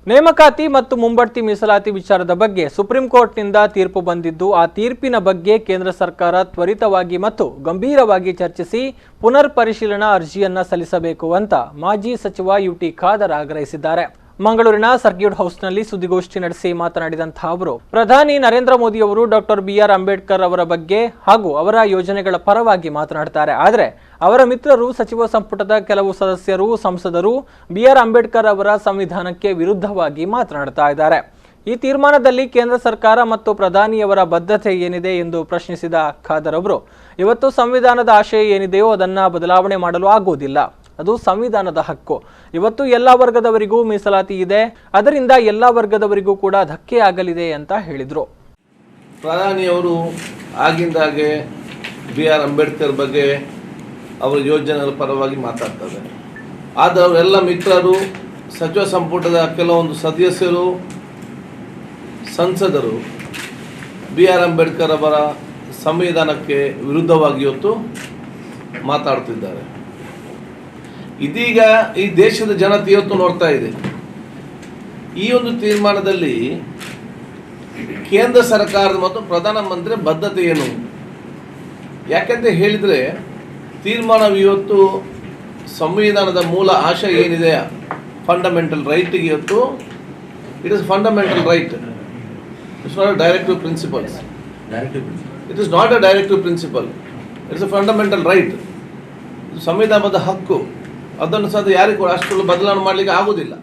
ನೇಮಕಾತಿ ಮತ್ತು ಮುಂಬಡ್ತಿ ಮೀಸಲಾತಿ ವಿಚಾರದ ಬಗ್ಗೆ ಸುಪ್ರೀಂ ಕೋರ್ಟ್ನಿಂದ ತೀರ್ಪು ಬಂದಿದ್ದು ಆ ತೀರ್ಪಿನ ಬಗ್ಗೆ ಕೇಂದ್ರ ಸರ್ಕಾರ ತ್ವರಿತವಾಗಿ ಮತ್ತು ಗಂಭೀರವಾಗಿ ಚರ್ಚಿಸಿ ಪುನರ್ ಪರಿಶೀಲನಾ ಅರ್ಜಿಯನ್ನ ಸಲ್ಲಿಸಬೇಕು ಅಂತ ಮಾಜಿ ಸಚಿವ ಯುಟಿ ಖಾದರ್ ಆಗ್ರಹಿಸಿದ್ದಾರೆ। ಮಂಗಳೂರಿನ ಸರ್ಕ್ಯೂಟ್ ಹೌಸ್ನಲ್ಲಿ ಸುದ್ದಿಗೋಷ್ಠಿ ನಡೆಸಿ ಮಾತನಾಡಿದಂತಹ ಅವರು ಪ್ರಧಾನಿ ನರೇಂದ್ರ ಮೋದಿ ಅವರು ಡಾಕ್ಟರ್ ಬಿಆರ್ ಅಂಬೇಡ್ಕರ್ ಅವರ ಬಗ್ಗೆ ಹಾಗೂ ಅವರ ಯೋಜನೆಗಳ ಪರವಾಗಿ ಮಾತನಾಡುತ್ತಾರೆ। ಆದರೆ ಅವರ ಮಿತ್ರರು ಸಚಿವ ಸಂಪುಟದ ಕೆಲವು ಸದಸ್ಯರು ಸಂಸದರು ಬಿಆರ್ ಅಂಬೇಡ್ಕರ್ ಅವರ ಸಂವಿಧಾನಕ್ಕೆ ವಿರುದ್ಧವಾಗಿ ಮಾತನಾಡುತ್ತಾ ಇದ್ದಾರೆ। ಈ ತೀರ್ಮಾನದಲ್ಲಿ ಕೇಂದ್ರ ಸರ್ಕಾರ ಮತ್ತು ಪ್ರಧಾನಿಯವರ ಬದ್ಧತೆ ಏನಿದೆ ಎಂದು ಪ್ರಶ್ನಿಸಿದ ಖಾದರ್ ಅವರು ಇವತ್ತು ಸಂವಿಧಾನದ ಆಶಯ ಏನಿದೆಯೋ ಅದನ್ನ ಬದಲಾವಣೆ ಮಾಡಲು ಆಗುವುದಿಲ್ಲ, ಅದು ಸಂವಿಧಾನದ ಹಕ್ಕು। ಇವತ್ತು ಎಲ್ಲ ವರ್ಗದವರಿಗೂ ಮೀಸಲಾತಿ ಇದೆ, ಅದರಿಂದ ಎಲ್ಲ ವರ್ಗದವರಿಗೂ ಕೂಡ ಧಕ್ಕೆ ಆಗಲಿದೆ ಅಂತ ಹೇಳಿದರು। ಪ್ರಧಾನಿಯವರು ಆಗಿಂದಾಗೆ ಬಿಆರ್ ಅಂಬೇಡ್ಕರ್ ಬಗ್ಗೆ ಅವರ ಯೋಜನೆಗಳ ಪರವಾಗಿ ಮಾತಾಡ್ತಾರೆ। ಆದರೆ ಅವರೆಲ್ಲ ಮಿತ್ರರು ಸಚಿವ ಸಂಪುಟದ ಕೆಲವೊಂದು ಸದಸ್ಯರು ಸಂಸದರು ಬಿಆರ್ ಅಂಬೇಡ್ಕರ್ ಅವರ ಸಂವಿಧಾನಕ್ಕೆ ವಿರುದ್ಧವಾಗಿ ಇವತ್ತು ಮಾತಾಡ್ತಿದ್ದಾರೆ। ಇದೀಗ ಈ ದೇಶದ ಜನತೆ ಇವತ್ತು ನೋಡ್ತಾ ಇದೆ, ಈ ಒಂದು ತೀರ್ಮಾನದಲ್ಲಿ ಕೇಂದ್ರ ಸರ್ಕಾರದ ಮತ್ತು ಪ್ರಧಾನಮಂತ್ರಿ ಬದ್ಧತೆ ಏನು? ಯಾಕೆಂತ ಹೇಳಿದರೆ ತೀರ್ಮಾನವು ಇವತ್ತು ಸಂವಿಧಾನದ ಮೂಲ ಆಶಯ ಏನಿದೆ, ಫಂಡಮೆಂಟಲ್ ರೈಟ್ಗೆ ಇವತ್ತು it is fundamental right, it's not a directive principles, it is not a directive principle, it's a fundamental right, ಸಂವಿಧಾನದ ಹಕ್ಕು। ಅದನ್ನು ಸಹ ಯಾರಿಗೂ ಅಷ್ಟು ಬದಲಾವಣೆ ಮಾಡಲಿಕ್ಕೆ ಆಗುವುದಿಲ್ಲ।